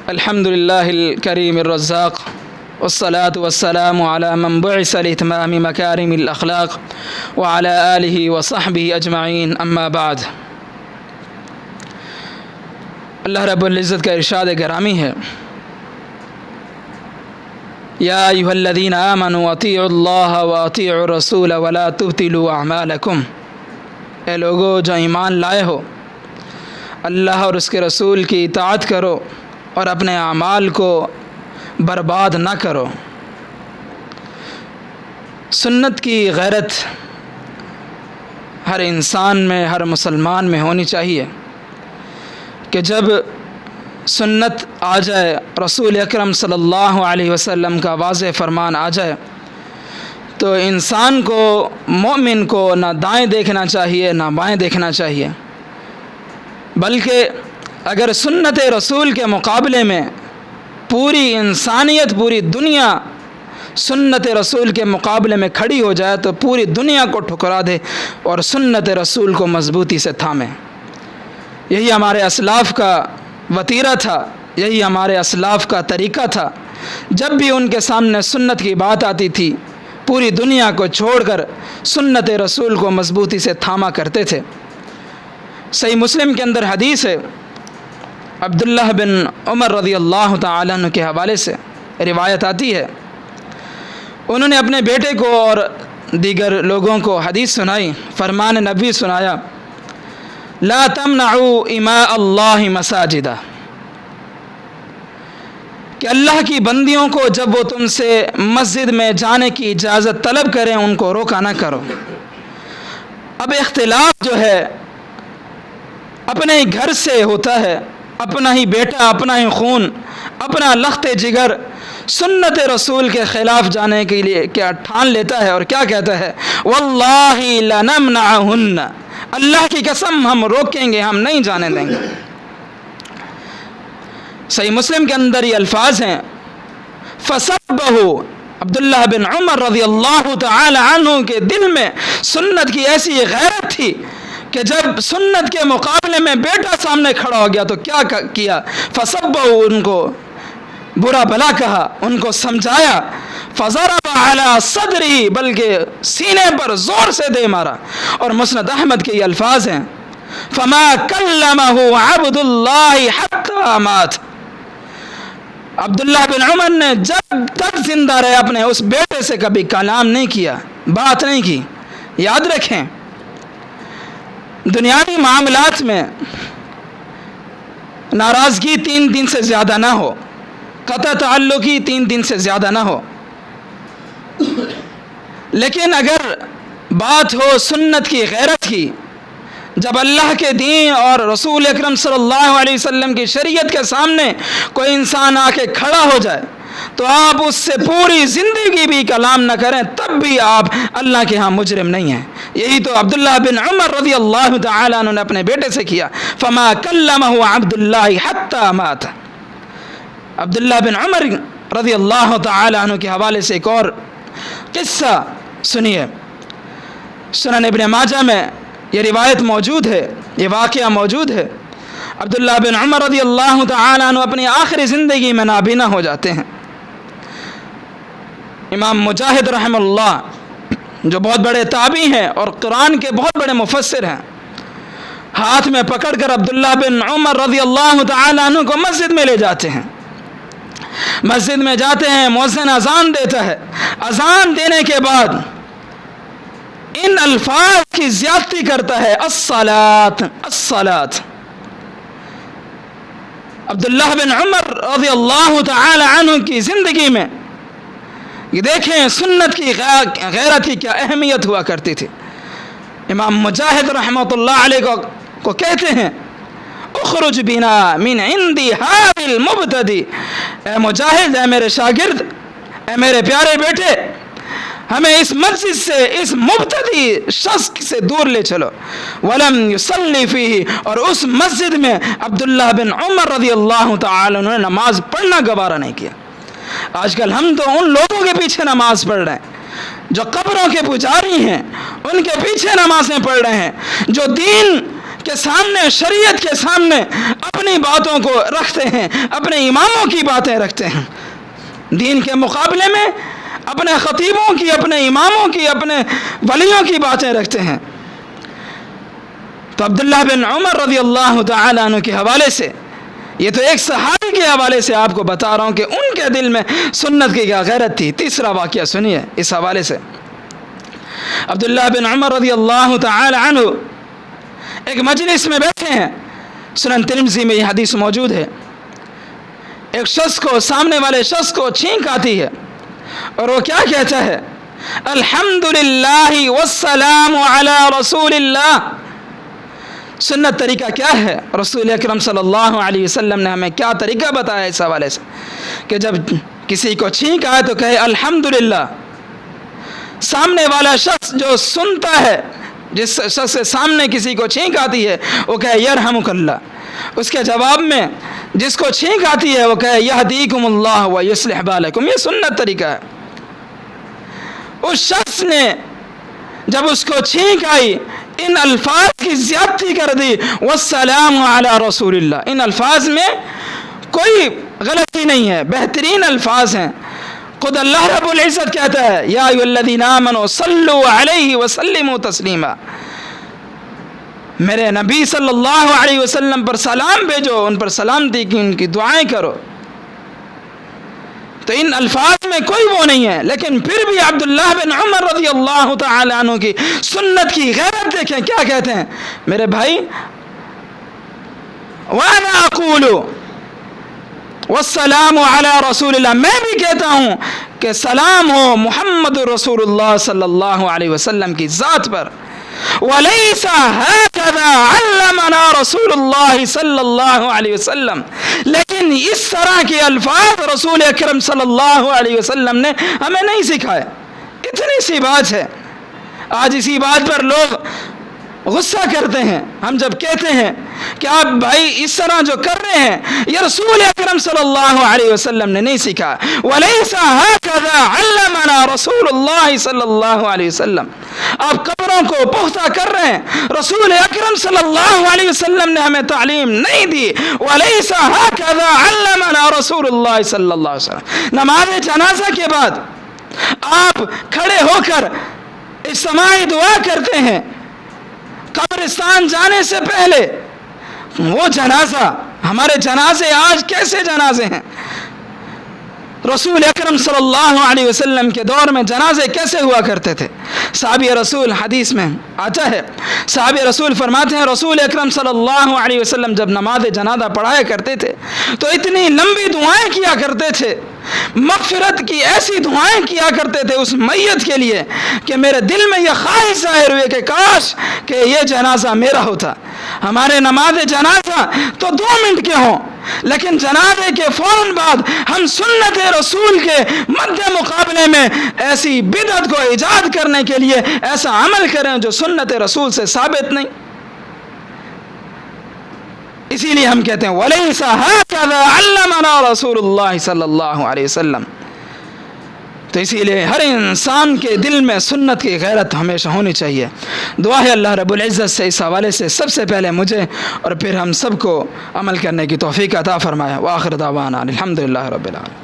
الحمد لله الكريم الرزاق والصلاة والسلام على من بعث لإتمام مكارم الأخلاق وعلى آله وصحبه أجمعين أما بعد. اللہ رب العزت کا ارشاد گرامی ہے، یا ایھا الذین آمنوا اطیعوا اللہ واطیعوا الرسول ولا تبطلوا اعمالکم، اے لوگو جو ایمان لائے ہو، اللہ اور اس کے رسول کی اطاعت کرو اور اپنے اعمال کو برباد نہ کرو. سنت کی غیرت ہر انسان میں، ہر مسلمان میں ہونی چاہیے کہ جب سنت آ جائے، رسول اکرم صلی اللہ علیہ وسلم کا واضح فرمان آ جائے، تو انسان کو، مومن کو نہ دائیں دیکھنا چاہیے نہ بائیں دیکھنا چاہیے، بلکہ اگر سنت رسول کے مقابلے میں پوری انسانیت، پوری دنیا سنت رسول کے مقابلے میں کھڑی ہو جائے تو پوری دنیا کو ٹھکرا دے اور سنت رسول کو مضبوطی سے تھامے. یہی ہمارے اسلاف کا وتیرہ تھا، یہی ہمارے اسلاف کا طریقہ تھا. جب بھی ان کے سامنے سنت کی بات آتی تھی، پوری دنیا کو چھوڑ کر سنت رسول کو مضبوطی سے تھاما کرتے تھے. صحیح مسلم کے اندر حدیث ہے، عبداللہ بن عمر رضی اللہ تعالیٰ عنہ کے حوالے سے روایت آتی ہے، انہوں نے اپنے بیٹے کو اور دیگر لوگوں کو حدیث سنائی. فرمان نبی سنایا، لا تمنعوا اماء اللہ مساجدہ، کہ اللہ کی بندیوں کو جب وہ تم سے مسجد میں جانے کی اجازت طلب کریں ان کو روکا نہ کرو. اب اختلاف جو ہے اپنے ہی گھر سے ہوتا ہے، اپنا ہی بیٹا، اپنا ہی خون، اپنا لخت جگر سنت رسول کے خلاف جانے کے لیے کیا ٹھان لیتا ہے اور کیا کہتا ہے، واللہ لنمنعہن، اللہ کی قسم ہم روکیں گے، ہم نہیں جانے دیں گے. صحیح مسلم کے اندر یہ الفاظ ہیں، فسبہ، عبداللہ بن عمر رضی اللہ تعالی عنہ کے دل میں سنت کی ایسی غیرت تھی کہ جب سنت کے مقابلے میں بیٹا سامنے کھڑا ہو گیا تو کیا کیا، فسبہ، ان کو برا بھلا کہا، ان کو سمجھایا. فضرب علی صدری، بلکہ سینے پر زور سے دے مارا. اور مسند احمد کے یہ الفاظ ہیں، فما کلمہ عبد اللہ حتی مات، عبداللہ بن عمر نے جب تک زندہ رہے اپنے اس بیٹے سے کبھی کلام نہیں کیا، بات نہیں کی. یاد رکھیں، دنیاوی معاملات میں ناراضگی 3 دن سے زیادہ نہ ہو، قطع تعلقی 3 دن سے زیادہ نہ ہو، لیکن اگر بات ہو سنت کی غیرت کی، جب اللہ کے دین اور رسول اکرم صلی اللہ علیہ وسلم کی شریعت کے سامنے کوئی انسان آ کے کھڑا ہو جائے تو آپ اس سے پوری زندگی بھی کلام نہ کریں، تب بھی آپ اللہ کے ہاں مجرم نہیں ہیں. یہی تو عبداللہ بن عمر رضی اللہ تعالی عنہ نے اپنے بیٹے سے کیا، فما کلمہ عبد اللہ حتی مات. عبداللہ بن عمر رضی اللہ تعالی عنہ کے حوالے سے ایک اور قصہ سنیے. سنن ابن ماجہ میں یہ روایت موجود ہے، یہ واقعہ موجود ہے. عبداللہ بن عمر رضی اللہ تعالی عنہ اپنی آخری زندگی میں نابینا ہو جاتے ہیں. امام مجاہد رحمہ اللہ، جو بہت بڑے تابعی ہیں اور قرآن کے بہت بڑے مفسر ہیں، ہاتھ میں پکڑ کر عبداللہ بن عمر رضی اللہ تعالی عنہ کو مسجد میں لے جاتے ہیں. مسجد میں جاتے ہیں، مؤذن اذان دیتا ہے. اذان دینے کے بعد ان الفاظ کی زیادتی کرتا ہے، الصلاۃ الصلاۃ. عبداللہ بن عمر رضی اللہ تعالی عنہ کی زندگی میں یہ دیکھیں سنت کی غیرت کی کیا اہمیت ہوا کرتی تھی. امام مجاہد رحمۃ اللہ علیہ کو کہتے ہیں، اخرج بنا من عندی هذا المبتدی، اے مجاہد، اے میرے شاگرد، اے میرے پیارے بیٹے، ہمیں اس مسجد سے، اس مبتدی شخص سے دور لے چلو. ولم یصلی فیہ، اور اس مسجد میں عبداللہ بن عمر رضی اللہ تعالی عنہ نے نماز پڑھنا گوارا نہیں کیا. آج کل ہم تو ان لوگوں کے پیچھے نماز پڑھ رہے ہیں جو قبروں کے پجاری ہیں، ان کے پیچھے نمازیں پڑھ رہے ہیں، جو دین کے سامنے، شریعت کے سامنے اپنی باتوں کو رکھتے ہیں، اپنے اماموں کی باتیں رکھتے ہیں، دین کے مقابلے میں اپنے خطیبوں کی، اپنے اماموں کی، اپنے ولیوں کی باتیں رکھتے ہیں۔ تو عبداللہ بن عمر رضی اللہ تعالیٰ عنہ کے حوالے سے، یہ تو ایک صحابی کے حوالے سے آپ کو بتا رہا ہوں کہ ان کے دل میں سنت کی کیا غیرت تھی۔ تیسرا واقعہ سنیے اس حوالے سے۔ عبداللہ بن عمر رضی اللہ تعالی عنہ ایک مجلس میں بیٹھے ہیں، سنن ترمذی میں یہ حدیث موجود ہے۔ ایک شخص کو، سامنے والے شخص کو چھینک آتی ہے اور وہ کیا کہتا ہے؟ الحمدللہ والسلام علی رسول اللہ۔ سنت طریقہ کیا ہے؟ رسول اکرم صلی اللہ علیہ وسلم نے ہمیں کیا طریقہ بتایا اس حوالے سے کہ جب کسی کو چھینک آئے تو کہے الحمدللہ۔ سامنے والا شخص جو سنتا ہے، جس شخص کے سامنے کسی کو چھینک آتی ہے، وہ کہے یرحمک اللہ۔ اس کے جواب میں جس کو چھینک آتی ہے وہ کہے یہدیکم اللہ ویصلح بالکم۔ یہ سنت طریقہ ہے۔ اس شخص نے جب اس کو چھینک آئی ان الفاظ کی زیادتی کر دی، والسلام علی رسول اللہ۔ ان الفاظ میں کوئی غلطی نہیں ہے، بہترین الفاظ ہیں۔ خود اللہ رب العزت کہتا ہے یا ایھا الذین آمنوا صلوا علیہ وسلموا تسلیما، میرے نبی صلی اللہ علیہ وسلم پر سلام بھیجو، ان پر سلامتی کی، ان کی دعائیں کرو۔ تو ان الفاظ میں کوئی وہ نہیں ہے، لیکن پھر بھی عبداللہ بن عمر رضی اللہ تعالی عنہ کی سنت کی غیرت دیکھیں، کیا کہتے ہیں؟ میرے بھائی وَأَنَا أَقُولُ والسلام علی رسول اللہ، میں بھی کہتا ہوں کہ سلام ہو محمد رسول اللہ صلی اللہ علیہ وسلم کی ذات پر۔ وَلَيْسَ هَكَذَا عَلَّمَنَا رسول اللہ صلی اللہ علیہ وسلم، لیکن اس طرح کے الفاظ رسول اکرم صلی اللہ علیہ وسلم نے ہمیں نہیں سکھائے۔ اتنی سی بات ہے۔ آج اسی بات پر لوگ غصہ کرتے ہیں ہم جب کہتے ہیں کہ آپ بھائی اس طرح جو کر رہے ہیں یہ رسول اکرم صلی اللہ علیہ وسلم نے نہیں سکھا۔ وَلَيْسَ هَكَذَا عَلَّمَنَا رسول اللہ صلی اللہ علیہ وسلم، آپ قبروں کو پختہ کر رہے ہیں، رسول اکرم صلی اللہ علیہ وسلم نے ہمیں تعلیم نہیں دی۔ وَلَيْسَ هَكَذَا عَلَّمَنَا رسول اللہ صلی اللہ علیہ وسلم۔ نماز جنازہ کے بعد آپ کھڑے ہو کر اجتماعی دعا کرتے ہیں، قبرستان جانے سے پہلے وہ جنازہ، ہمارے جنازے آج کیسے جنازے ہیں؟ رسول اکرم صلی اللہ علیہ وسلم کے دور میں جنازے کیسے ہوا کرتے تھے؟ صحابی رسول، حدیث میں آتا ہے، صحابی رسول فرماتے ہیں رسول اکرم صلی اللہ علیہ وسلم جب نماز جنازہ پڑھایا کرتے تھے تو اتنی لمبی دعائیں کیا کرتے تھے، مغفرت کی ایسی دعائیں کیا کرتے تھے اس میت کے لیے کہ میرے دل میں یہ خواہش ظاہر ہوئی کہ کاش کہ یہ جنازہ میرا ہوتا۔ ہمارے نماز جنازہ تو 2 منٹ کے ہوں، لیکن جنازے کے فوراً بعد ہم سنت رسول کے مد مقابلے میں ایسی بدعت کو ایجاد کرنے کے لیے ایسا عمل کریں جو سنت رسول سے ثابت نہیں۔ اسی لیے ہم کہتے ہیں وَلَيْسَ هَكَذَا عَلَّمَنَا رسول اللہ صلی اللہ علیہ وسلم۔ تو اسی لیے ہر انسان کے دل میں سنت کی غیرت ہمیشہ ہونی چاہیے۔ دعا ہے اللہ رب العزت سے اس حوالے سے سب سے پہلے مجھے اور پھر ہم سب کو عمل کرنے کی توفیق عطا فرمائے۔ وآخر دعوانا الحمدللہ رب العالمین۔